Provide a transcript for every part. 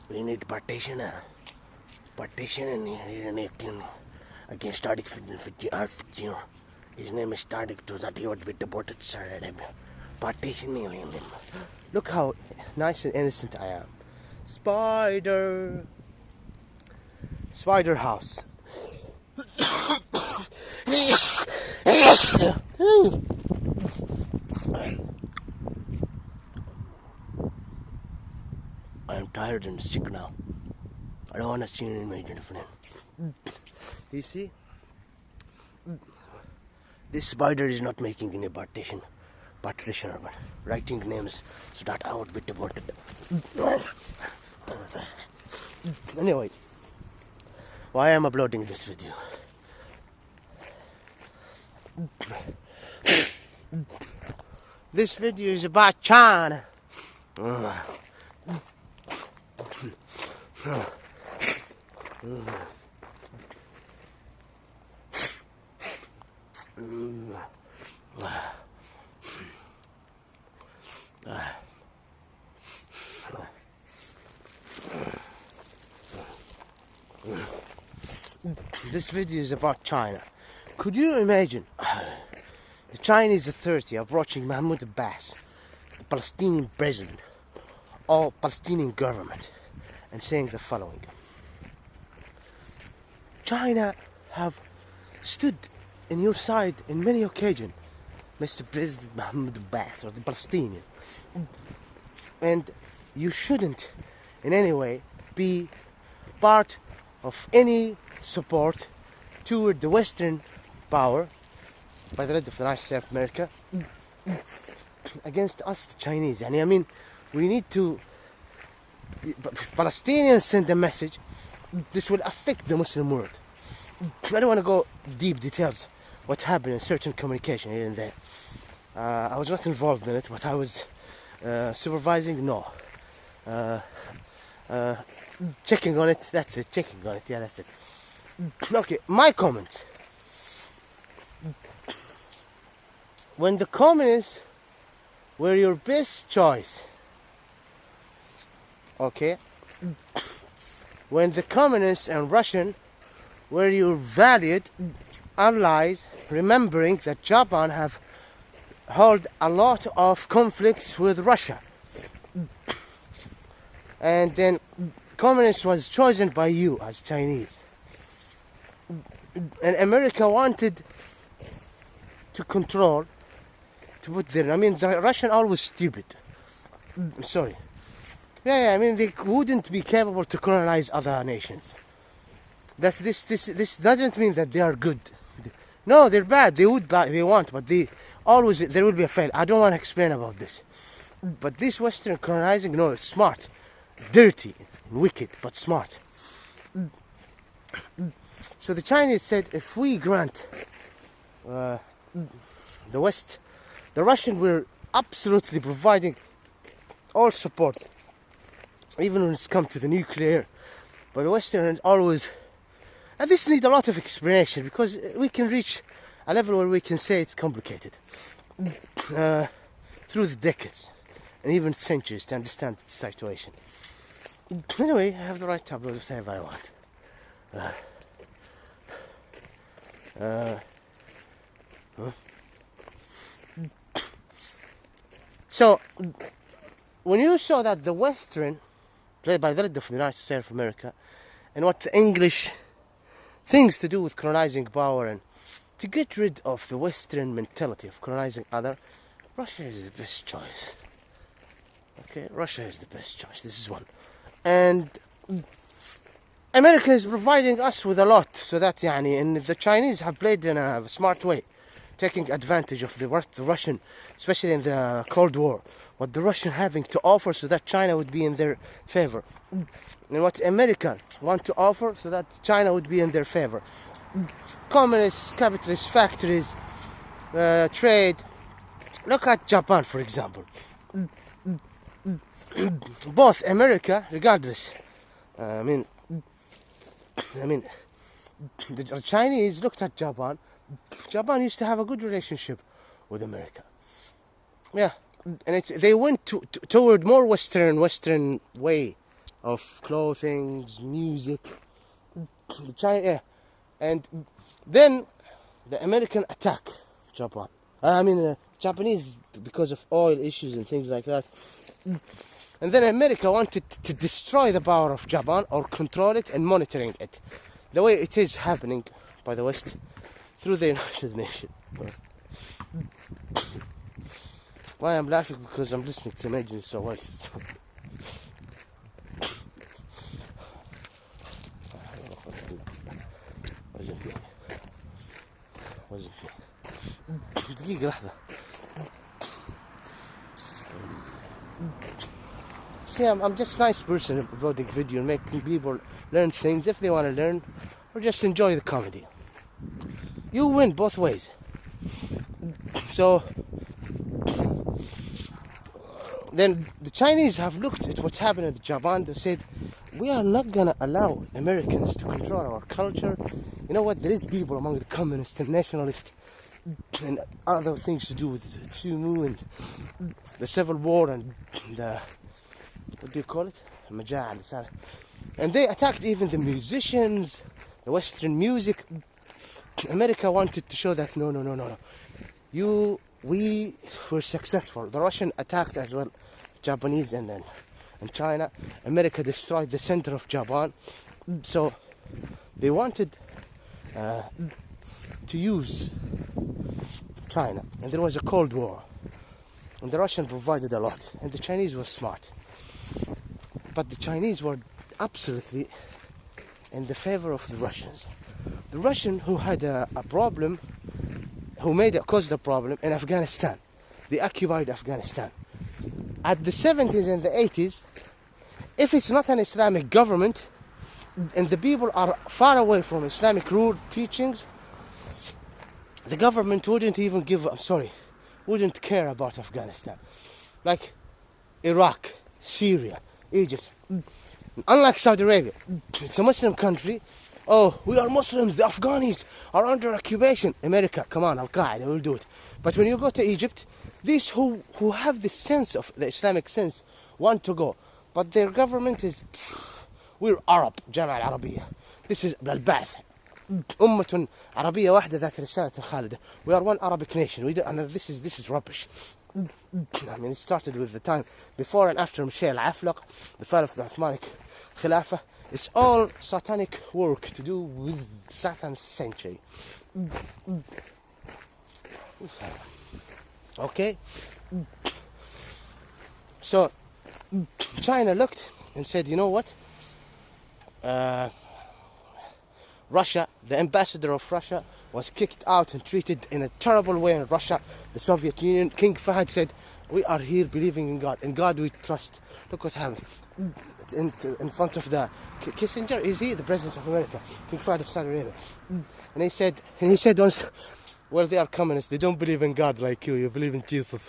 We need partition and against Static, his name is Static to that he would be deported, sir. Partition. Look how nice and innocent I am. Spider house. I'm tired and sick now. I don't want to see any image of him. You see? This spider is not making any partition, but writing names so that I would be deported. Anyway, why am I uploading this video? This video is about China. This video is about China. Could you imagine the Chinese authority approaching Mahmoud Abbas, the Palestinian president, or Palestinian government, and saying the following: China have stood in your side in many occasions, Mr. President Mahmoud Abbas, or the Palestinian, and you shouldn't in any way be part of any support toward the Western power by the lead of the United States of America against us, the Chinese. And I mean, we need to. If Palestinians send a message, this will affect the Muslim world. I don't want to go deep details what happened in certain communication here and there. I was not involved in it, but I was supervising. No. Checking on it. That's it. Checking on it. Yeah, that's it. Okay, my comments. When the communists were your best choice, okay, when the communists and Russian were your valued allies, remembering that Japan have held a lot of conflicts with Russia, and then communist was chosen by you as Chinese, and America wanted to control, to put there. I mean, the Russian always stupid. Sorry. Yeah, I mean, they wouldn't be capable to colonize other nations. This doesn't mean that they are good. No, they're bad. They want, but there will be a fail. I don't want to explain about this. But this Western colonizing, no, it's smart, dirty, wicked, but smart. So the Chinese said, if we grant the West, the Russian were absolutely providing all support, even when it's come to the nuclear. But the Westerners always, and this needs a lot of explanation, because we can reach a level where we can say it's complicated through the decades and even centuries to understand the situation. Anyway, I have the right to upload whatever I want. So, when you saw that the Western, played by the lead of the United States of America, and what the English things to do with colonizing power and to get rid of the Western mentality of colonizing other, Russia is the best choice. Okay, Russia is the best choice. This is one. And America is providing us with a lot, so that and the Chinese have played in a smart way, taking advantage of the Russian, especially in the Cold War, what the Russian having to offer, so that China would be in their favor, and what America want to offer, so that China would be in their favor. Communists, capitalist factories, trade. Look at Japan, for example. Both America, regardless, I mean, the Chinese looked at Japan. Japan used to have a good relationship with America. Yeah, and they went toward more Western way of clothing, music, the China, and then the American attack Japan. Japanese, because of oil issues and things like that. And then America wanted to destroy the power of Japan or control it and monitoring it, the way it is happening by the West through the United Nations. Why I'm laughing? Because I'm listening to Imaginary voices. دقيقة لحظة. See, I'm just a nice person uploading video and making people learn things if they want to learn, or just enjoy the comedy. You win both ways. So then the Chinese have looked at what's happening in Japan. They said, we are not going to allow Americans to control our culture. You know what? There is people among the communists and nationalists and other things to do with Tsumu and the civil war and the, what do you call it? Majal. And they attacked even the musicians, the Western music. America wanted to show that no. We were successful. The Russian attacked as well, Japanese and China. America destroyed the center of Japan. So they wanted to use China, and there was a Cold War, and the Russian provided a lot, and the Chinese were smart. But the Chinese were absolutely in the favor of the Russians. The Russian who had a problem, who caused the problem in Afghanistan. They occupied Afghanistan. At the 70s and the 80s, if it's not an Islamic government, and the people are far away from Islamic rule teachings, the government wouldn't care about Afghanistan. Like Iraq, Syria, Egypt. Unlike Saudi Arabia, it's a Muslim country. Oh, we are Muslims, the Afghanis are under occupation. America, come on, Al-Qaeda will do it. But when you go to Egypt, these who have the sense of the Islamic sense want to go. But their government is, we're Arab, Jama'a al-Arabiya. This is al-Ba'th. أمة عربية واحدة ذات رسالة خالدة. We are one Arabic nation. This is rubbish. It started with the time before and after Michel Aflaq, the fall of the Uthmanic Khilafah. It's all satanic work to do with Satan's century. Okay? So China looked and said, you know what? Russia, the ambassador of Russia, was kicked out and treated in a terrible way in Russia, the Soviet Union. King Fahd said, we are here believing in God. In God we trust. Look what happened. In front of the Kissinger, is he the president of America? King Fahd of Saudi Arabia. And he said once, well, they are communists. They don't believe in God like you. You believe in Jesus.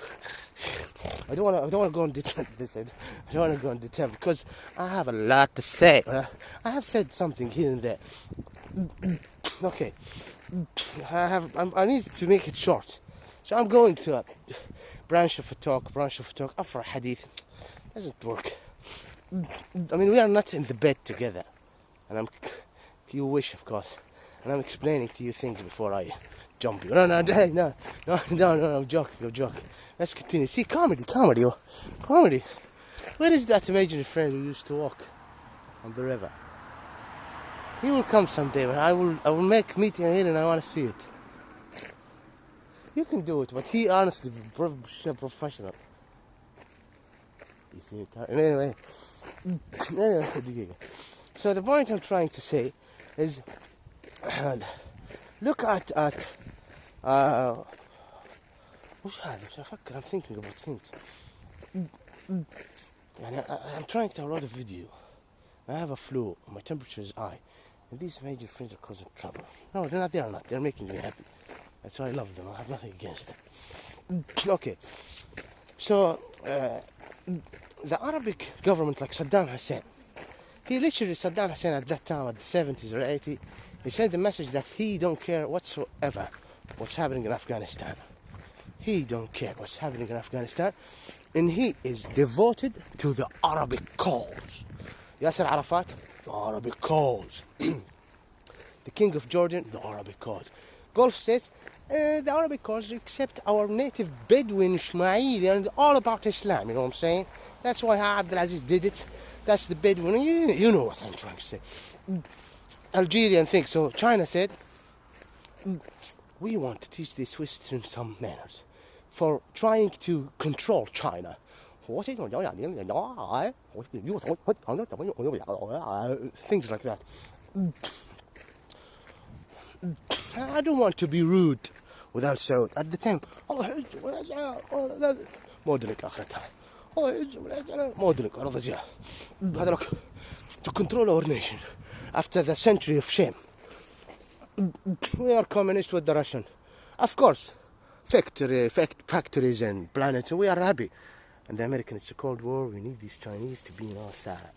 I don't want to go on detail. I don't want to go on detail because I have a lot to say. I have said something here and there. Okay, I need to make it short, so I'm going to a branch of a talk after a hadith. Doesn't work. We are not in the bed together, and you wish, of course, and I'm explaining to you things before I jump you. No, I'm joking. Let's continue. See, comedy. Where is that imaginary friend who used to walk on the river? He will come someday, but I will meet him here and I want to see it. You can do it, but he honestly professional. You see it? Anyway. So the point I'm trying to say is, look at I'm thinking about things. I'm trying to upload a video. I have a flu, my temperature is high, and these major friends are causing trouble. No, they are not. They're making me happy. That's why I love them. I have nothing against them. Okay. So, the Arabic government, like Saddam Hussein, Saddam Hussein at that time, at the 70s or 80s, he sent a message that he don't care whatsoever what's happening in Afghanistan. He don't care what's happening in Afghanistan, and he is devoted to the Arabic cause. Yasser Arafat, the Arabic cause. The king of Jordan, the Arabic cause. Gulf states, the Arabic cause, except our native Bedouin Ismaili, and all about Islam, you know what I'm saying? That's why Abdulaziz did it. That's the Bedouin, you know what I'm trying to say. Algerian thing, so China said, we want to teach these Westerns some manners for trying to control China. Things like that. I don't want to be rude without Saud. At the time, to control our nation after the century of shame. We are communist with the Russian. Of course, factories and planets, we are happy. And the Americans, it's a Cold War, we need these Chinese to be on our side.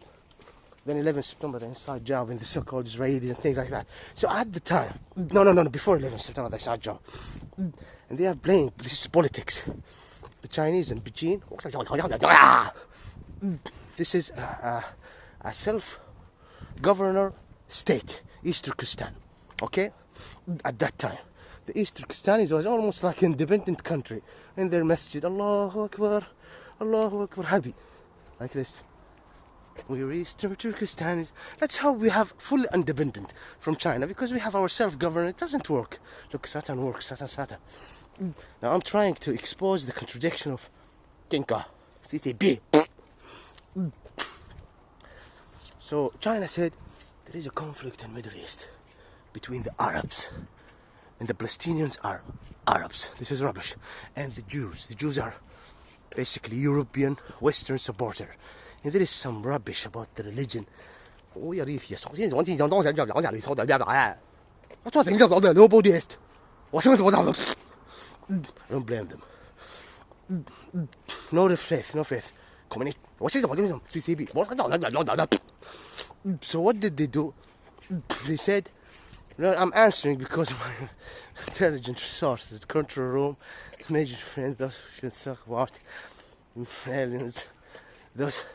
Then 11 September, the inside job in the so-called Israelis and things like that. So at the time, no, before 11 September, the inside job. And they are playing, this is politics. The Chinese and Beijing, this is a self-governor state, East Turkestan, okay? At that time. The East Turkestan was almost like an independent country. In their masjid, Allahu Akbar, happy. Like this. We're Eastern Turkestan. That's how we have fully independent from China, because we have our self-government. It doesn't work. Look, Satan works, Satan. Now I'm trying to expose the contradiction of Kinka, CTB. So China said there is a conflict in the Middle East between the Arabs, and the Palestinians are Arabs. This is rubbish. And the Jews. The Jews are basically European, Western supporter. And there is some rubbish about the religion. We are atheists. I don't blame them. No faith. Communist. So what did they do? They said, no, I'm answering because of my intelligent resources, control room, major friends, those who should talk about aliens, those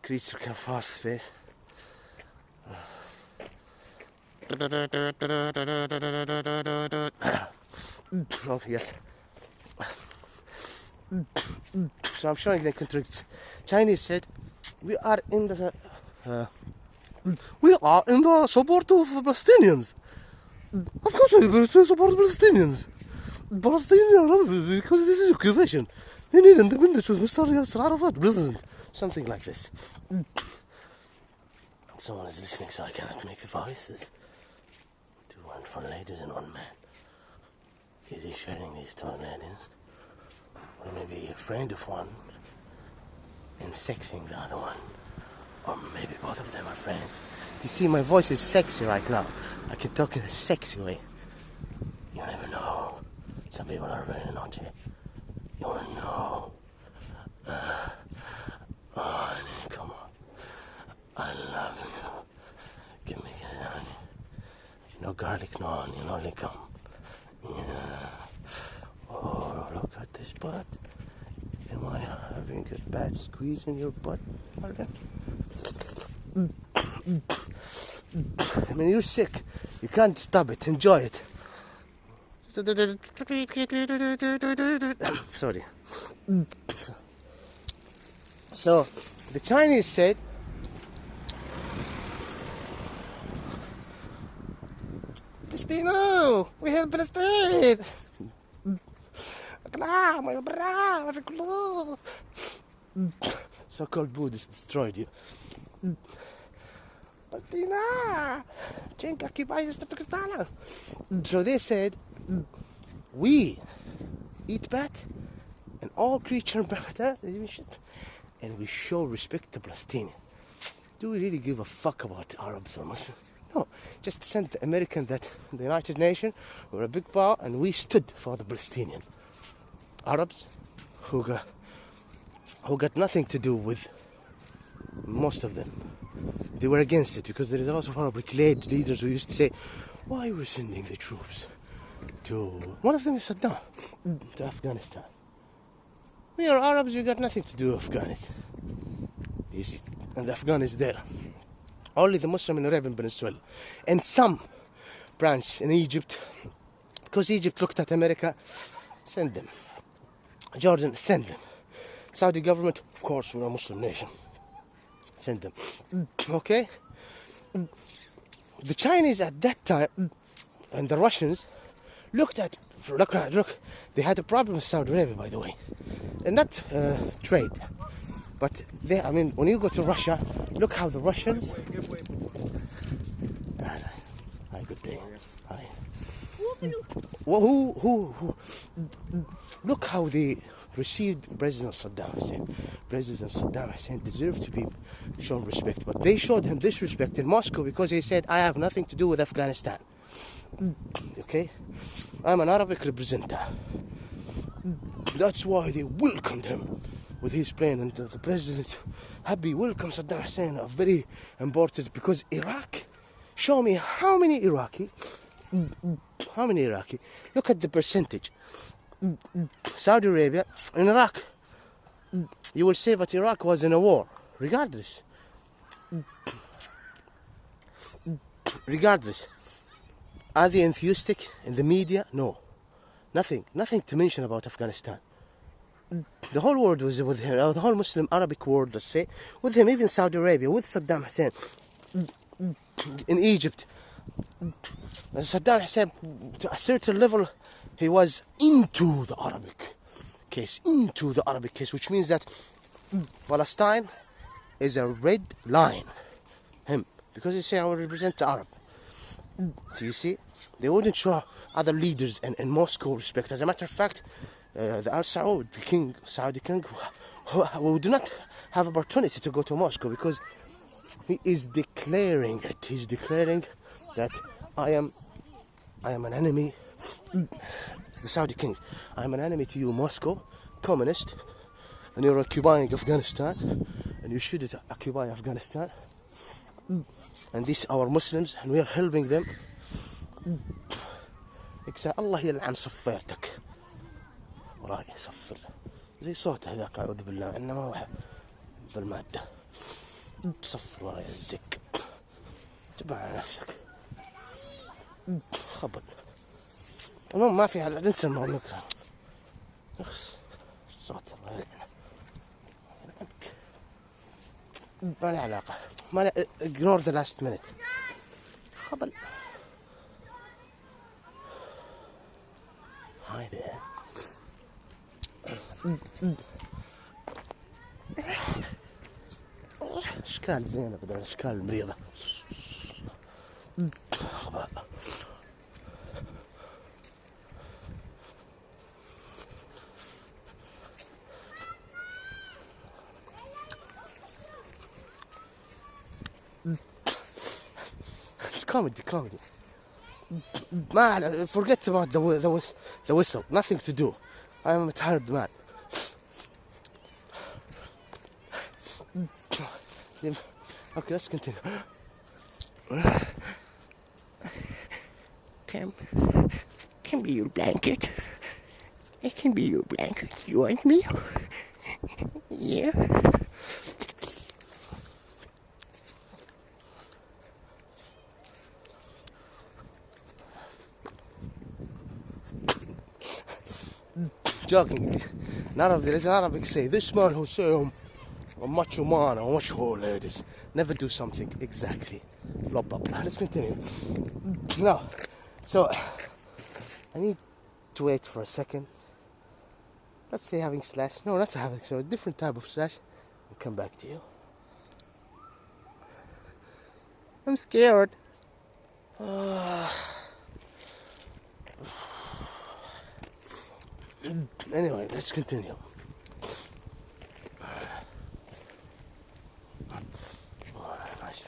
creatures can far space. Oh, yes. So I'm showing the contradictions. Chinese said, we are in the support of Palestinians. Of course we support Palestinians. Palestinians, because this is occupation. They need independence with Mr. Yasser Arafat, president. Something like this. Someone is listening, so I cannot make the voices. One ladies and one man. Is he sharing these two ladies? Or maybe a friend of one and sexing the other one. Or maybe both of them are friends. You see, my voice is sexy right now. I can talk in a sexy way. You never know. Some people are very naughty. You wanna know? Honey, come on. I love you. Give me kiss, honey. No garlic, no onion, only come. Yeah. Oh, look at this butt. Am I having a bad squeeze in your butt, Margaret? I mean, you're sick. You can't stop it. Enjoy it. Sorry. So, the Chinese said, Palestino, we have Palestine. So-called Buddhists destroyed you. Palestina, so they said, we eat bat and all creatures and we show respect to Palestinians. Do we really give a fuck about Arabs or Muslims? No, just send the American that the United Nations were a big power and we stood for the Palestinians. Arabs who got nothing to do with most of them. They were against it because there is a lot of Arab leaders who used to say, why are we sending the troops to... One of them is Saddam, to Afghanistan. We are Arabs, we got nothing to do with Afghanistan. And the Afghan is there. Only the Muslim in Arabian Peninsula. And some branch in Egypt, because Egypt looked at America, send them. Jordan, send them. Saudi government, of course, we're a Muslim nation. Send them. Okay? The Chinese at that time, and the Russians, look, they had a problem with Saudi Arabia, by the way. And not trade. But when you go to Russia, look how the Russians... Hi, good day. Hi. Look how they received President Saddam Hussein. President Saddam Hussein deserved to be shown respect, but they showed him disrespect in Moscow because he said, I have nothing to do with Afghanistan. Okay? I'm an Arabic representative. That's why they welcomed him with his plane, and the president happy welcome Saddam Hussein, are very important, because Iraq, show me how many Iraqi, look at the percentage. Saudi Arabia and Iraq, you will say, but Iraq was in a war. Regardless, are they enthusiastic in the media? No, nothing to mention about Afghanistan. The whole world was with him, the whole Muslim Arabic world, let's say, with him, even Saudi Arabia, with Saddam Hussein. In Egypt, Saddam Hussein, to a certain level, he was into the Arabic case, which means that Palestine is a red line, because he said, I will represent the Arab. So you see, they wouldn't show other leaders in Moscow respect. As a matter of fact, the Al Saud, the king, Saudi king, who do not have opportunity to go to Moscow, because he is declaring it. He's declaring that I am an enemy. It's the Saudi kings. I am an enemy to you, Moscow, communist, and you're occupying Afghanistan, and you shouldn't occupy Afghanistan. And these are our Muslims, and we are helping them. الله يلعن صفيرتك وراي صفر زي صوت هذاك، أعوذ بالله، إنما واحد بالمادة صفر وراي الزك، تبع على نفسك خبل. المهم ما في حل، تنسى المهم صوت الله يلعنك، ما له علاقة، ما له. ignore the last minute. خبل. Hi there. اشكال زينة بدل الاشكال المريضة. It's comedy. Man, forget about the whistle. Nothing to do. I am a tired man. Okay, let's continue. Can be your blanket. It can be your blanket. You want me? Yeah. Joking. There is an Arabic say, this man who say a macho man or macho ladies never do something exactly. Flop up. Let's continue. Now, so I need to wait for a second. Let's say having slash. No, not having, so a different type of slash. I'll come back to you. I'm scared. Anyway, let's continue. Nice.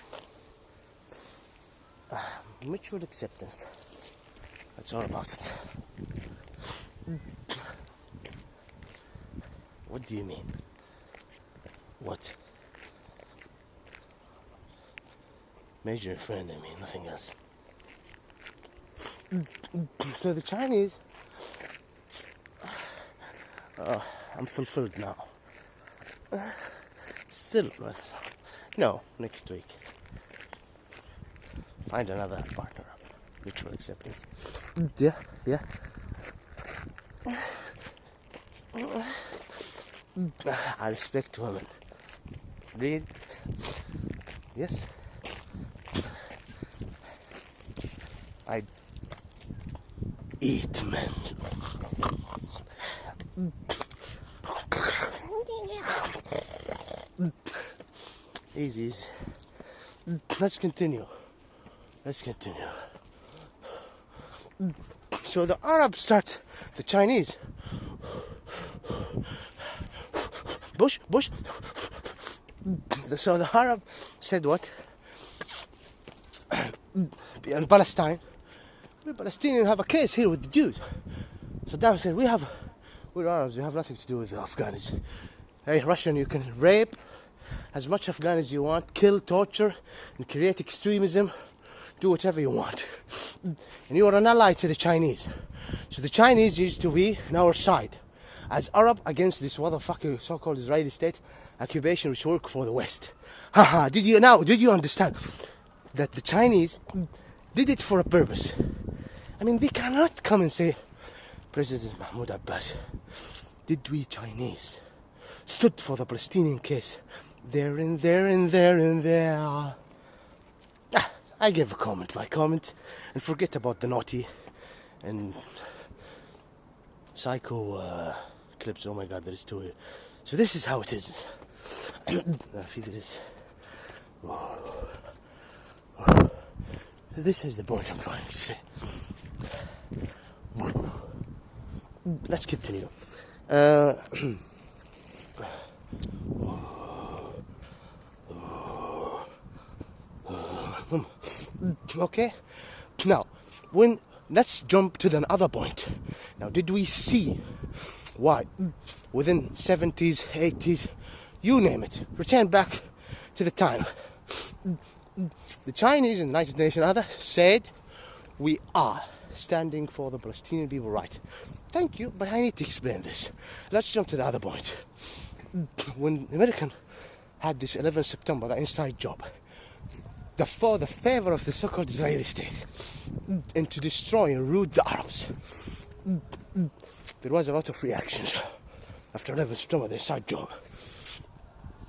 Mutual acceptance. That's all about it. What do you mean? What? Major friend, I mean, nothing else. So the Chinese... I'm fulfilled now. Still, No, next week. Find another partner. Mutual acceptance. Yeah, yeah. I respect women. Read. Yes. I eat men. Easy, easy. Let's continue. So the Arabs start, the Chinese. Bush. So the Arab said what? In Palestine, we Palestinians have a case here with the Jews. So Saddam said, we're Arabs, we have nothing to do with the Afghans. Hey, Russian, you can rape as much Afghan as you want, kill, torture, and create extremism. Do whatever you want. And you are an ally to the Chinese. So the Chinese used to be on our side as Arab against this motherfucking so-called Israeli state occupation which work for the West. Haha, did you understand that the Chinese did it for a purpose? I mean, they cannot come and say, President Mahmoud Abbas, did we Chinese stood for the Palestinian case there and there. I give my comment, and forget about the naughty and psycho clips. Oh my God, there is two here. So this is how it is. Feed this. This is the point I'm trying to say. Let's continue. Okay, now let's jump to the other point. Now, did we see why within 70s, 80s, you name it, return back to the time the Chinese and the United Nations and others said we are standing for the Palestinian people right? Thank you, but I need to explain this. Let's jump to the other point. When the American had this 11 September, the inside job, for the favor of the so-called Israeli state, and to destroy and root the Arabs, there was a lot of reactions after 11 September, the inside job,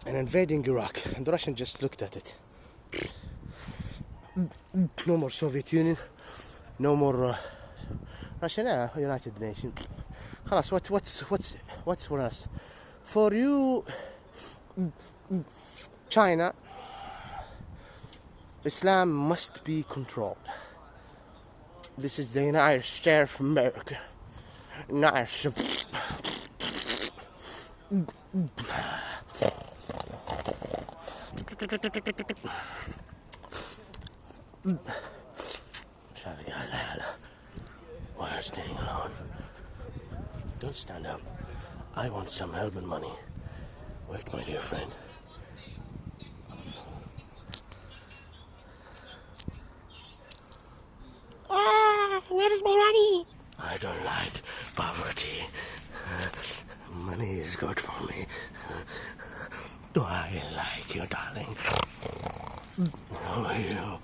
and invading Iraq, and the Russians just looked at it. No more Soviet Union, no more Russia, United Nations. What's for us? For you, China, Islam must be controlled. This is the United States of America. Nice. Why are you staying alone? Don't stand up. I want some help and money. Wait, my dear friend. Where is my money? I don't like poverty. Money is good for me. Do I like you, darling? Who are you?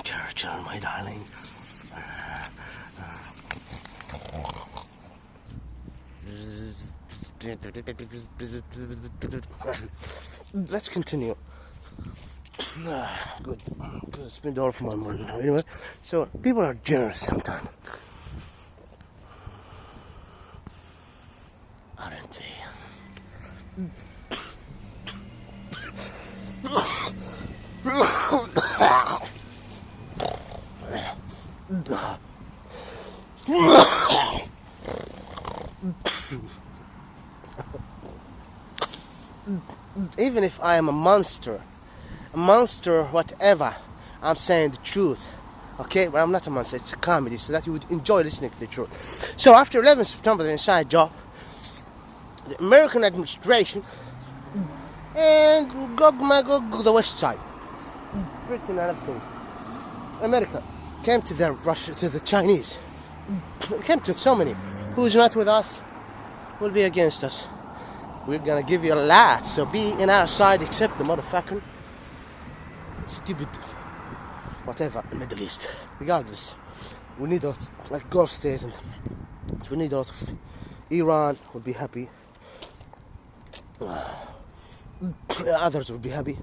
Churchill, my darling. Let's continue. Good. Because it's been all for my morning. Anyway, so people are generous sometimes. Aren't they? Even if I am a monster, whatever, I'm saying the truth. Okay, but I'm not a monster, it's a comedy, so that you would enjoy listening to the truth. So after 11 September, the inside job, the American administration and Gog Magog, the West Side, Britain and other things, America came to the Chinese. It came to so many. Who is not with us will be against us. we're gonna give you a lot. So be in our side, except the motherfucking stupid whatever Middle East. Regardless, we need a lot like Gulf states, and we need a lot of Iran would be happy. Others would be happy.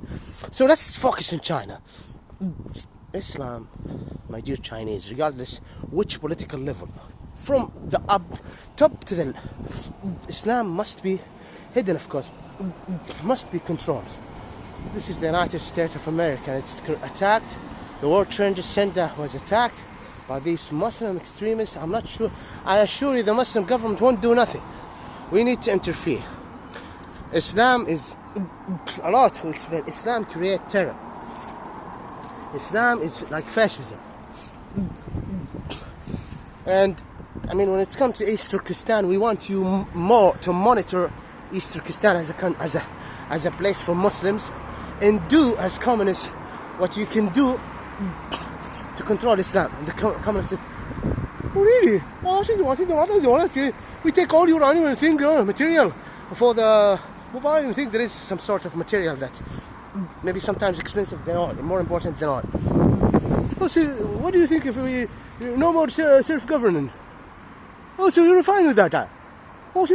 So let's focus on China. Islam, my dear Chinese, regardless which political level, from the top to the Islam must be hidden, of course, must be controlled. This is the United States of America. It's attacked. The World Trade Center was attacked by these Muslim extremists. I'm not sure. I assure you, the Muslim government won't do nothing. We need to interfere. Islam is a lot to explain. Islam creates terror. Islam is like fascism. And I mean, when it's come to East Turkestan, we want you more to monitor East Turkestan as a place for Muslims, and do as communists what you can do to control Islam. And the communists said, "Oh really? Oh, we take all your animal thing, material for the mobile, and think there is some sort of material that maybe sometimes expensive than oil, more important than oil." Oh, so what do you think if we no more self-governing? Oh, so you're fine with that? Oh,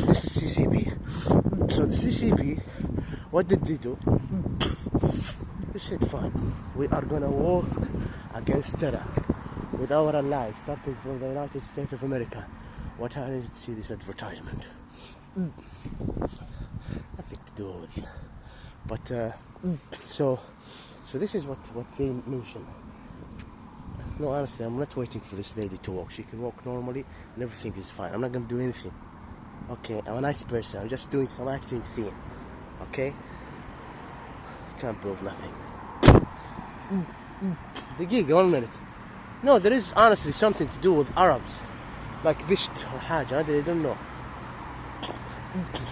this is CCP. So the CCP, what did they do? They said, fine, we are gonna work against terror with our allies, starting from the United States of America. What I need to see this advertisement. Nothing to do with. But so this is what they mentioned. No, honestly, I'm not waiting for this lady to walk. She can walk normally and everything is fine. I'm not gonna do anything. Okay, I'm a nice person. I'm just doing some acting scene. Okay? Can't prove nothing. The gig, 1 minute. No, there is honestly something to do with Arabs. Like Bisht or Haja, they don't know.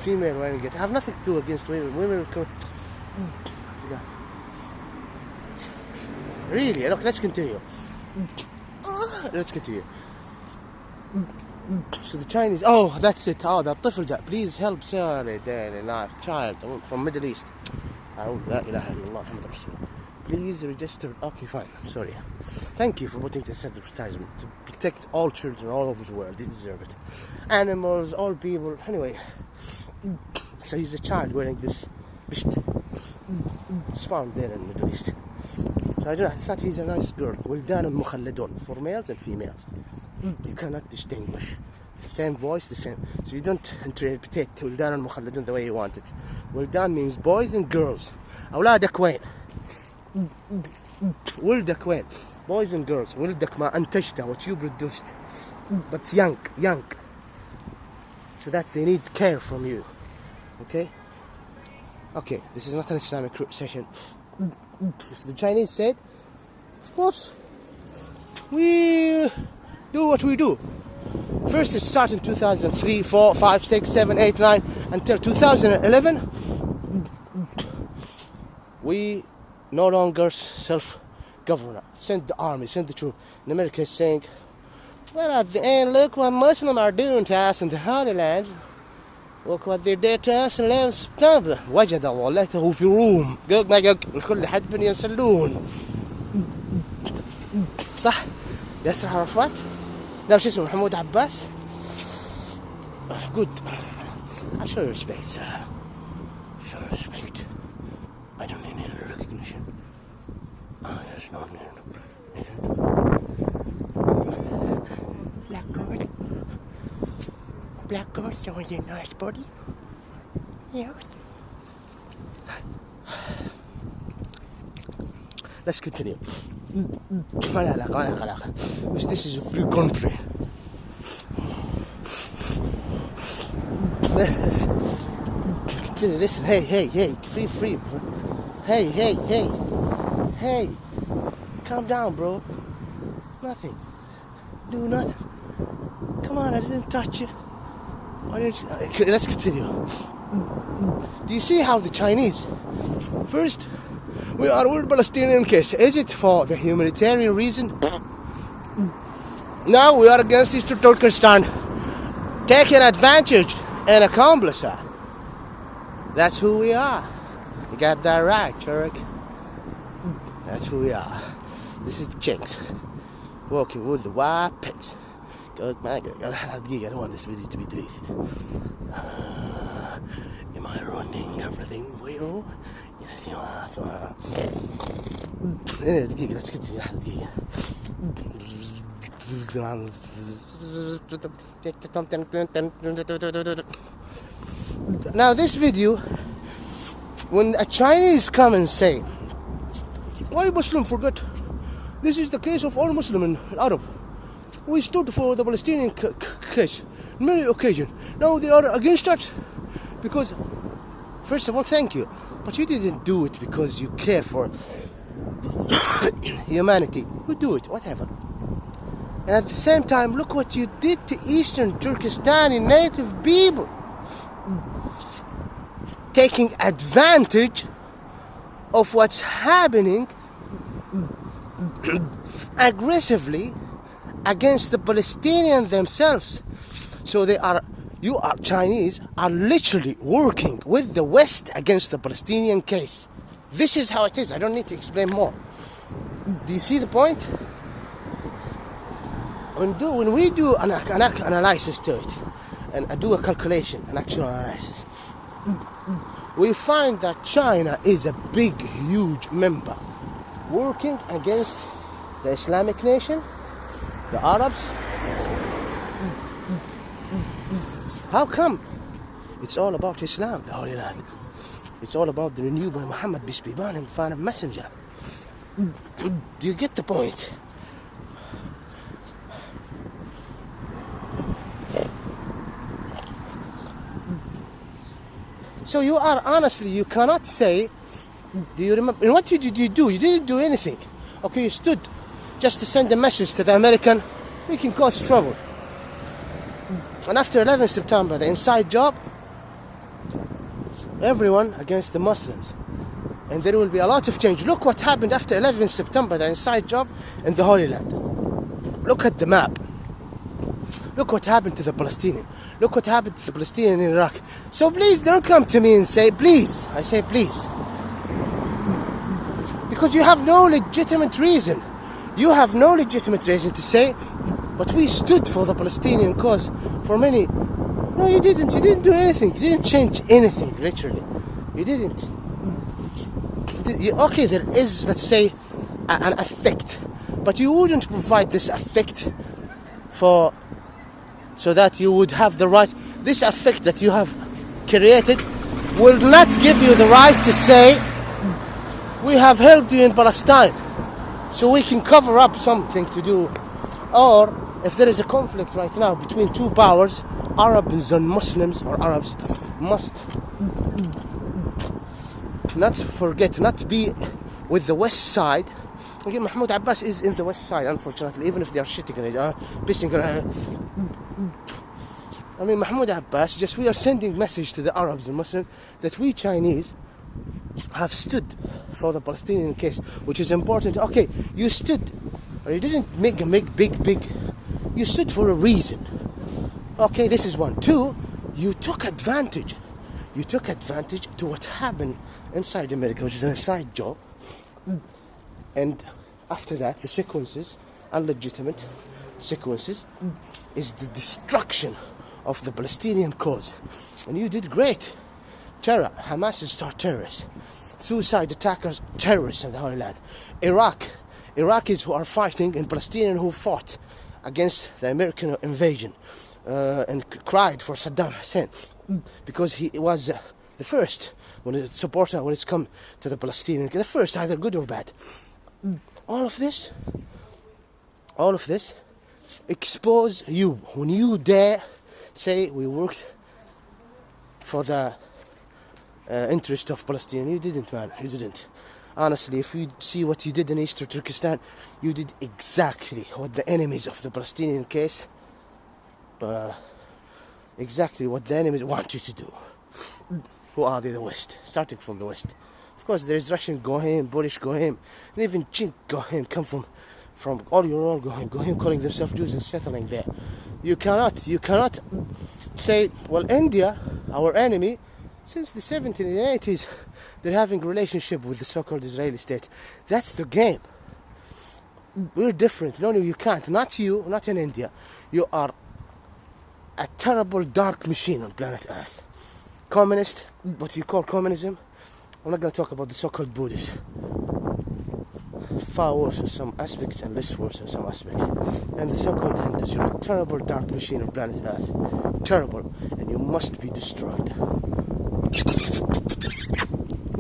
Female wearing it. I have nothing to do against women. Women come. Yeah. Really? Look, let's continue. Let's continue. So the Chinese. Oh, that's it. Oh, that طفل that. Please help Sarah, child from Middle East. لا إله إلا الله محمد رسول الله. Please register. Okay, fine. Sorry. Thank you for putting this advertisement to protect all children all over the world. They deserve it. Animals, all people. Anyway, so he's a child wearing this. It's found there in the Middle East. So I thought he's a nice girl. ولدان مخلدون, for males and females. You cannot distinguish. Same voice, the same. So you don't interpret ولدان مخلدون the way you want it. ولدان means boys and girls. أولادك وين? ولدك وين? Boys and girls. ولدك ما أنتجته, what you produced. But young. So that they need care from you. Okay? Okay, this is not an Islamic session. So the Chinese said, of course, we do what we do. First it started in 2003, 4, 5, 6, 7, 8, 9, until 2011. We no longer self-govern. Send the army, send the troops. And America is saying, well, at the end, look what Muslims are doing to us in the Holy Land. Look what they did to us in 11 September. وجد ولته في روم. الكل حد ينسلون. صح؟ ياسر عرفات؟ لا وش اسمه محمود عباس؟ Good. I show respect, sir. Show respect. I don't need any recognition. Oh, there's no Black girls showing your nice body. Yes. Let's continue. This is a free country. Continue. Listen. Hey. Free. Hey. Calm down, bro. Nothing. Do nothing. Come on, I didn't touch you. Let's continue. Do you see how the Chinese, first, we're Palestinian case. Is it for the humanitarian reason? Now we are against Eastern Turkestan, taking advantage and accomplice her. That's who we are. You got that right, Turk. That's who we are. This is the Chinks walking with the white pigs. God, my God, I don't want this video to be deleted. Am I ruining everything for you? Yes, you are. Anyway, دقيقة, let's get to the Now this video, when a Chinese come and say, why Muslim forget? This is the case of all Muslim and Arab. We stood for the Palestinian case on many occasions. Now they are against us because, first of all, thank you, but you didn't do it because you care for humanity. You do it, whatever. And at the same time, look what you did to Eastern Turkestani native people, taking advantage of what's happening aggressively against the Palestinians themselves. So you are Chinese are literally working with the West against the Palestinian case. This is how it is. I don't need to explain more. Do you see the point? When we do an analysis to it, and I do a calculation, an actual analysis, we find that China is a big, huge member working against the Islamic nation, the Arabs. How come? It's all about Islam, the Holy Land. It's all about the renewed by Muhammad, peace be upon him, final messenger. Do you get the point? So you are honestly, you cannot say, do you remember, and what did you do? You didn't do anything. Okay, you stood just to send a message to the American, we can cause trouble. And after 11 September, the inside job, everyone against the Muslims. And there will be a lot of change. Look what happened after 11 September, the inside job in the Holy Land. Look at the map. Look what happened to the Palestinian. Look what happened to the Palestinian in Iraq. So please don't come to me and say, please. I say please. Because you have no legitimate reason. You have no legitimate reason to say, but we stood for the Palestinian cause for many. No, you didn't. You didn't do anything. You didn't change anything, literally. You didn't. Okay, there is, let's say, an effect. But you wouldn't provide this effect so that you would have the right. This effect that you have created will not give you the right to say, we have helped you in Palestine, so we can cover up something to do. Or if there is a conflict right now between two powers, Arabs and Muslims, or Arabs must not forget, not be with the West side. Again, Mahmoud Abbas is in the West side, unfortunately, even if they are shitting on it, pissing on it. I mean, Mahmoud Abbas, just we are sending message to the Arabs and Muslims that we Chinese have stood for the Palestinian case, which is important. Okay, you stood, or you didn't make a big. You stood for a reason. Okay, this is one. Two, you took advantage. You took advantage to what happened inside America, which is an inside job. And after that, the sequences, illegitimate sequences, is the destruction of the Palestinian cause. And you did great. Terror, Hamas is terrorists. Suicide attackers, terrorists in the Holy Land. Iraqis who are fighting, and Palestinians who fought against the American invasion and cried for Saddam Hussein because he was the first supporter when it's come to the Palestinian, the first, either good or bad. All of this expose you when you dare say we worked for the interest of Palestine. You didn't, man. You didn't. Honestly, if you see what you did in Eastern Turkestan, you did exactly what the enemies of the Palestinian case, exactly what the enemies want you to do. Who are they? The West, starting from the West. Of course, there is Russian Gohem, Polish Gohem, and even Chink Gohem come from all your own going, calling themselves Jews and settling there. You cannot say, well, India, our enemy, since the 70s and 80s, they're having a relationship with the so-called Israeli state. That's the game. We're different. No, you can't. Not you, not in India. You are a terrible dark machine on planet Earth. Communist, what you call communism. I'm not going to talk about the so-called Buddhists. Far worse in some aspects and less worse in some aspects. And the so-called Hindus, you're a terrible dark machine on planet Earth. Terrible. And you must be destroyed.